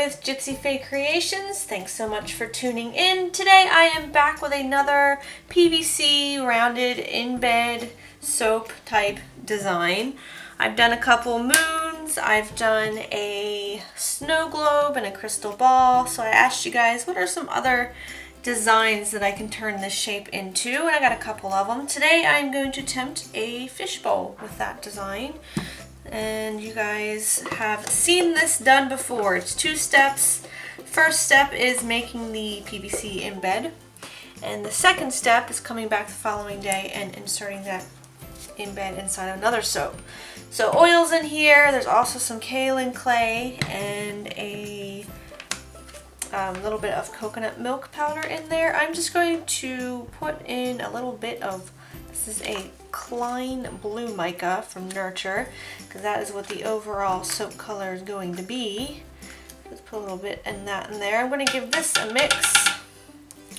with Gypsyfae Creations. Thanks so much for tuning in. Today I am back with another PVC rounded in-bed soap type design. I've done a couple moons, I've done a snow globe and a crystal ball. So I asked you guys, what are some other designs that I can turn this shape into? And I got a couple of them. Today I'm going to attempt a fishbowl with that design. And you guys have seen this done before. It's 2 steps. First step is making the PVC in bed, and the second step is coming back the following day and inserting that in bed inside another soap. So oil's in here. There's also some kaolin clay and a little bit of coconut milk powder in there. I'm just going to put in a little bit of, this is a Klein Blue Mica from Nurture, because that is what the overall soap color is going to be. Let's put a little bit in that in there. I'm going to give this a mix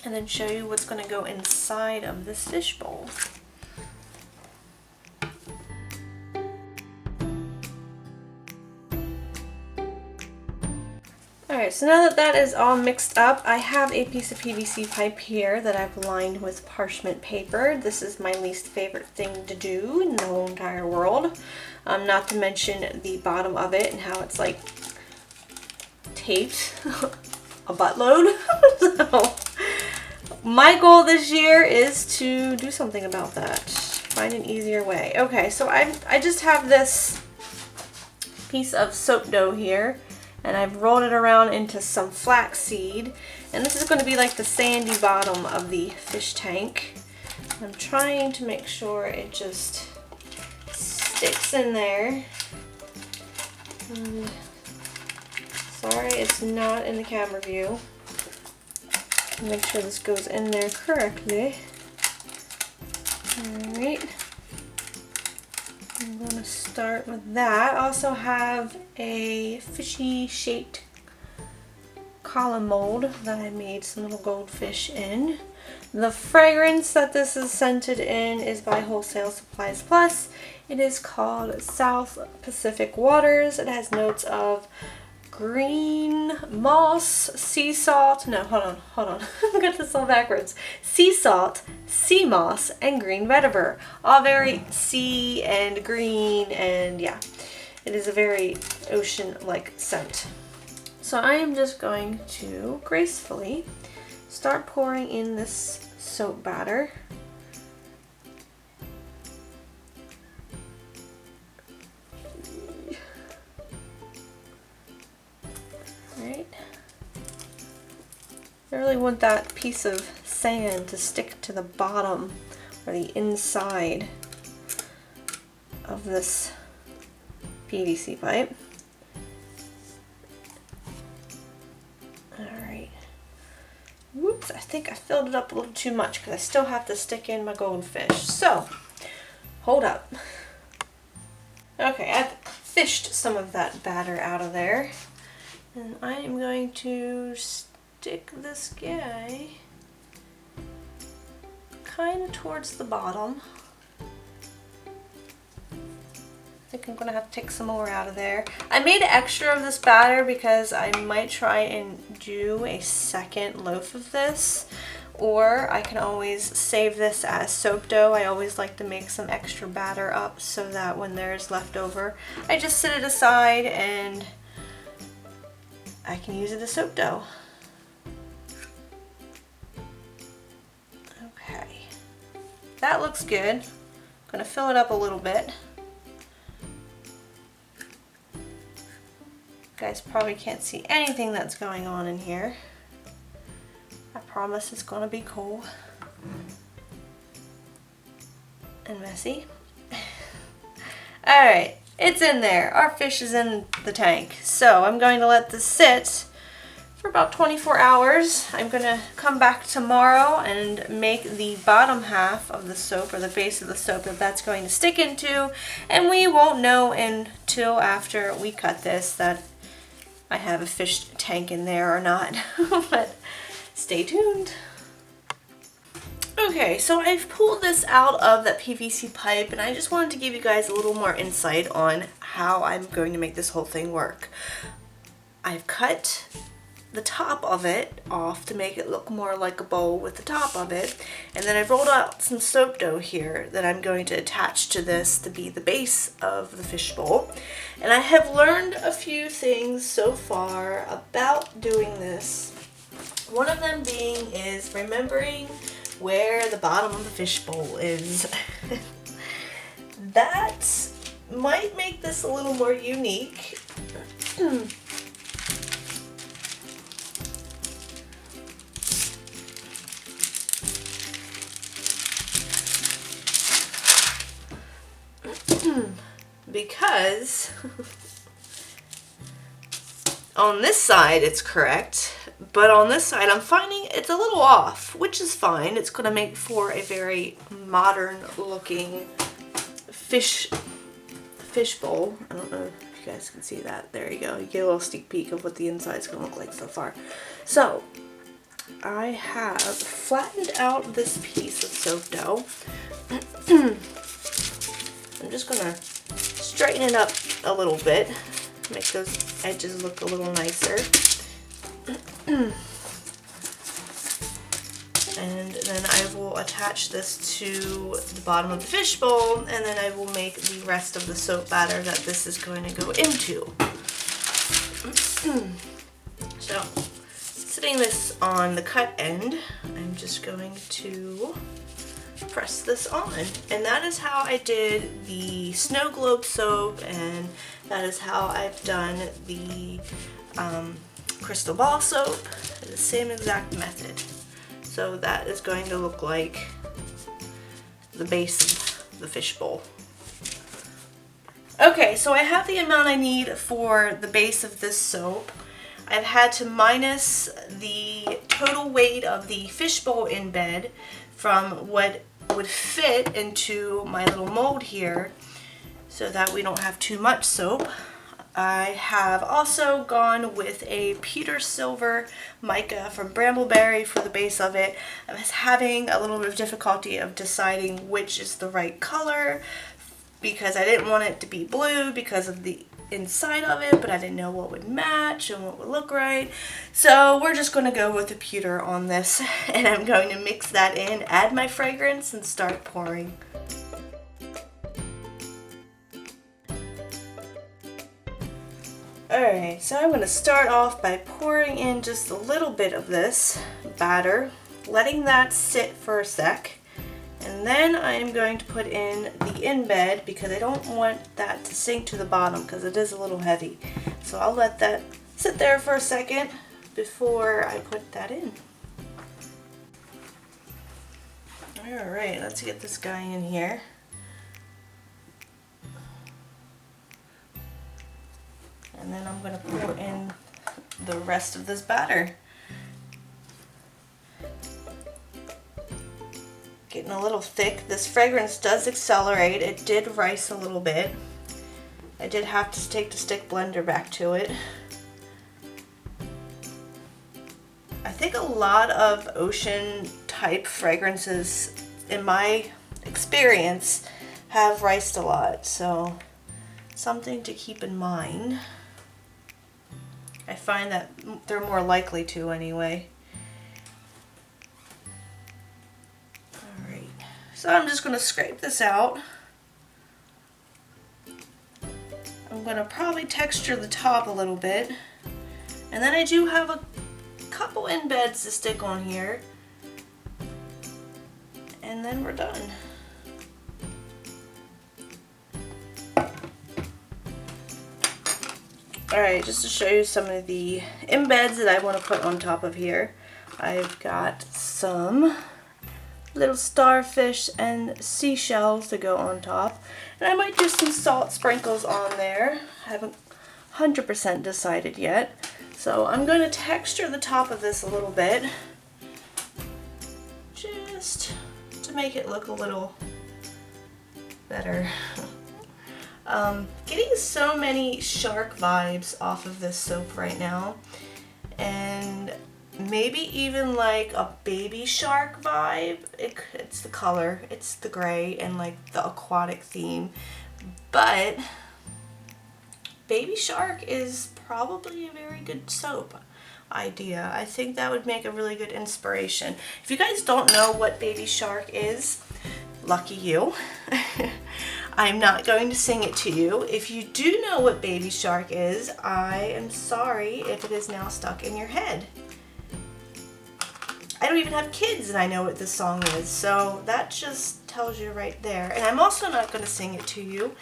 and then show you what's going to go inside of this fishbowl. Alright, so now that that is all mixed up, I have a piece of PVC pipe here that I've lined with parchment paper. This is my least favorite thing to do in the whole entire world. Not to mention the bottom of it and how it's like taped a buttload. So my goal this year is to do something about that. Find an easier way. Okay, so I just have this piece of soap dough here, and I've rolled it around into some flaxseed, and this is going to be like the sandy bottom of the fish tank. I'm trying to make sure it just sticks in there. Sorry, it's not in the camera view. Make sure this goes in there correctly. Alright. I'm going to start with that. I also have a fishy shaped column mold that I made some little goldfish in. The fragrance that this is scented in is by Wholesale Supplies Plus. It is called South Pacific Waters. It has notes of green moss, sea salt, no, hold on, I got this all backwards. Sea salt, sea moss, and green vetiver. All very sea and green, and yeah, it is a very ocean-like scent. So I am just going to gracefully start pouring in this soap batter. Right. I really want that piece of sand to stick to the bottom or the inside of this PVC pipe. Alright. Whoops, I think I filled it up a little too much because I still have to stick in my goldfish. So, hold up. Okay, I've fished some of that batter out of there. And I am going to stick this guy kind of towards the bottom. I think I'm going to have to take some more out of there. I made extra of this batter because I might try and do a second loaf of this. Or I can always save this as soap dough. I always like to make some extra batter up so that when there's leftover, I just set it aside and I can use it as soap dough. Okay, that looks good. I'm gonna fill it up a little bit. You guys probably can't see anything that's going on in here. I promise it's gonna be cool and messy. All right. It's in there. Our fish is in the tank. So I'm going to let this sit for about 24 hours. I'm going to come back tomorrow and make the bottom half of the soap, or the base of the soap, that that's going to stick into. And we won't know until after we cut this that I have a fish tank in there or not. But stay tuned. Okay, so I've pulled this out of that PVC pipe, and I just wanted to give you guys a little more insight on how I'm going to make this whole thing work. I've cut the top of it off to make it look more like a bowl with the top of it. And then I've rolled out some soap dough here that I'm going to attach to this to be the base of the fishbowl. And I have learned a few things so far about doing this. One of them being is remembering where the bottom of the fishbowl is. That might make this a little more unique. Because on this side it's correct, but on this side I'm finding it's a little off, which is fine. It's going to make for a very modern looking fish bowl. I don't know if you guys can see that. There you go. You get a little sneak peek of what the inside is going to look like so far. So I have flattened out this piece of soap dough. I'm just going to straighten it up a little bit, make those edges look a little nicer. And then I will attach this to the bottom of the fishbowl, and then I will make the rest of the soap batter that this is going to go into. So, sitting this on the cut end, I'm just going to press this on, and that is how I did the snow globe soap, and that is how I've done the crystal ball soap. The same exact method. So that is going to look like the base of the fishbowl. Okay, so I have the amount I need for the base of this soap. I've had to minus the total weight of the fishbowl in bed from what would fit into my little mold here so that we don't have too much soap. I have also gone with a pewter silver mica from Brambleberry for the base of it. I was having a little bit of difficulty of deciding which is the right color because I didn't want it to be blue because of the inside of it, but I didn't know what would match and what would look right. So we're just going to go with the pewter on this, and I'm going to mix that in, add my fragrance, and start pouring. Alright, so I'm going to start off by pouring in just a little bit of this batter, letting that sit for a sec, and then I'm going to put in the in-bed because I don't want that to sink to the bottom because it is a little heavy. So I'll let that sit there for a second before I put that in. Alright, let's get this guy in here. And then I'm going to pour in the rest of this batter. Getting a little thick. This fragrance does accelerate. It did rise a little bit. I did have to take the stick blender back to it. I think a lot of ocean type fragrances, in my experience, have riced a lot. So something to keep in mind. I find that they're more likely to anyway. Alright, so I'm just going to scrape this out. I'm going to probably texture the top a little bit. And then I do have a couple embeds to stick on here. And then we're done. Alright, just to show you some of the embeds that I want to put on top of here. I've got some little starfish and seashells to go on top. And I might do some salt sprinkles on there. I haven't 100% decided yet. So I'm going to texture the top of this a little bit. Just to make it look a little better. Getting so many shark vibes off of this soap right now, and maybe even like a baby shark vibe. It's the color, it's the gray and like the aquatic theme, but baby shark is probably a very good soap idea. I think that would make a really good inspiration. If you guys don't know what Baby Shark is, lucky you. I'm not going to sing it to you. If you do know what Baby Shark is, I am sorry if it is now stuck in your head. I don't even have kids and I know what this song is, so that just tells you right there. And I'm also not going to sing it to you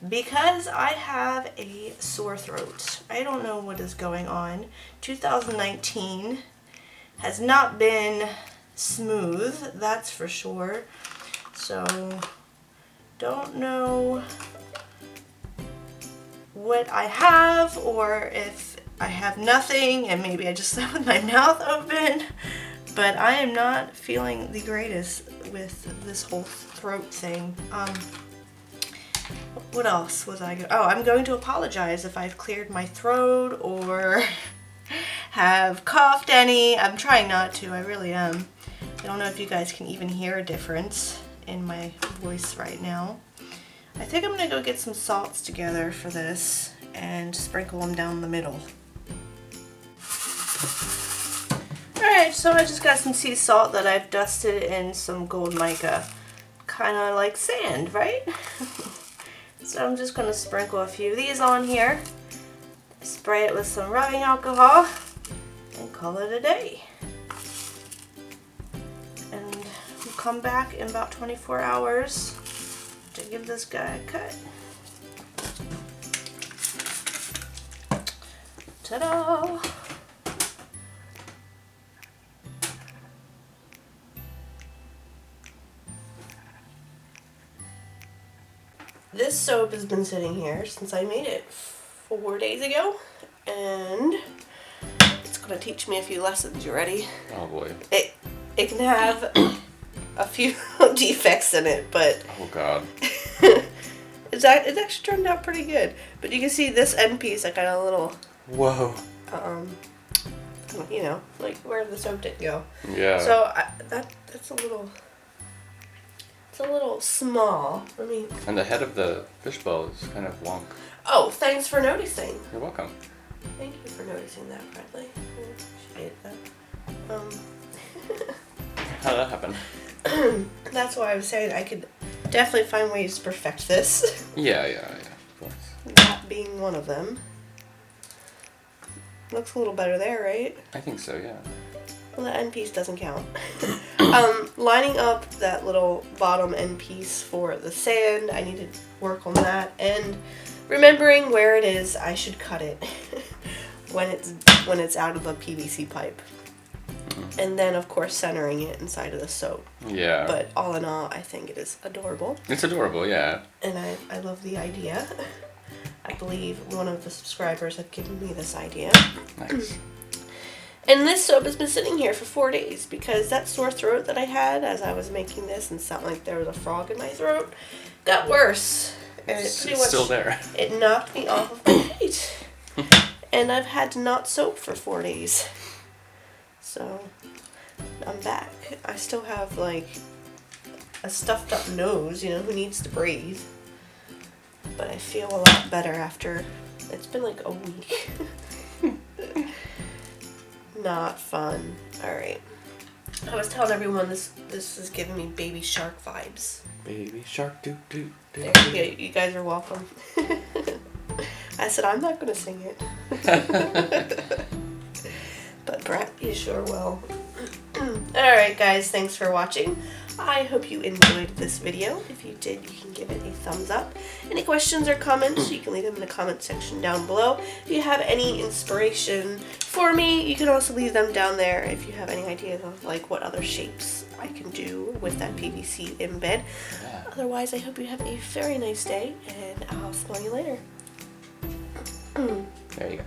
because I have a sore throat. I don't know what is going on. 2019 has not been smooth, that's for sure. So, don't know what I have or if I have nothing and maybe I just slept with my mouth open. But I am not feeling the greatest with this whole throat thing. What else was I oh, I'm going to apologize if I've cleared my throat or have coughed any. I'm trying not to, I really am. I don't know if you guys can even hear a difference in my voice right now. I think I'm gonna go get some salts together for this and sprinkle them down the middle. Alright, so I just got some sea salt that I've dusted in some gold mica. Kind of like sand, right? So I'm just going to sprinkle a few of these on here, spray it with some rubbing alcohol, and call it a day. And we'll come back in about 24 hours to give this guy a cut. Ta-da! This soap has been sitting here since I made it 4 days ago, and it's going to teach me a few lessons. You ready? Oh boy. It can have a few defects in it, but oh god, it's actually turned out pretty good. But you can see this end piece, I got a little whoa, you know, like where the soap didn't go. Yeah. So that's a little small. I mean. And the head of the fishbowl is kind of wonk. Oh, thanks for noticing. You're welcome. Thank you for noticing that, Bradley. I appreciate that. How did that happen? That's why I was saying I could definitely find ways to perfect this. Yeah, of course. That being one of them. Looks a little better there, right? I think so, yeah. Well, the end piece doesn't count. Lining up that little bottom end piece for the sand, I need to work on that, and remembering where it is, I should cut it when it's out of the PVC pipe. And then, of course, centering it inside of the soap. Yeah. But all in all, I think it is adorable. It's adorable, yeah. And I love the idea. I believe one of the subscribers had given me this idea. Nice. And this soap has been sitting here for 4 days because that sore throat that I had as I was making this and sounded like there was a frog in my throat got worse. And It's still there. It knocked me off of my feet. And I've had to not soap for 4 days. So I'm back. I still have like a stuffed up nose, you know, who needs to breathe. But I feel a lot better after, it's been like a week. Not fun. Alright. I was telling everyone this is giving me Baby Shark vibes. Baby shark doo doo doo. Yeah, you guys are welcome. I said I'm not going to sing it. But Brett, you sure will. Alright guys, thanks for watching. I hope you enjoyed this video. If you did, you can give it a thumbs up. Any questions or comments, you can leave them in the comment section down below. If you have any inspiration for me, you can also leave them down there if you have any ideas of like what other shapes I can do with that PVC embed. Yeah. Otherwise, I hope you have a very nice day, and I'll smell you later. There you go.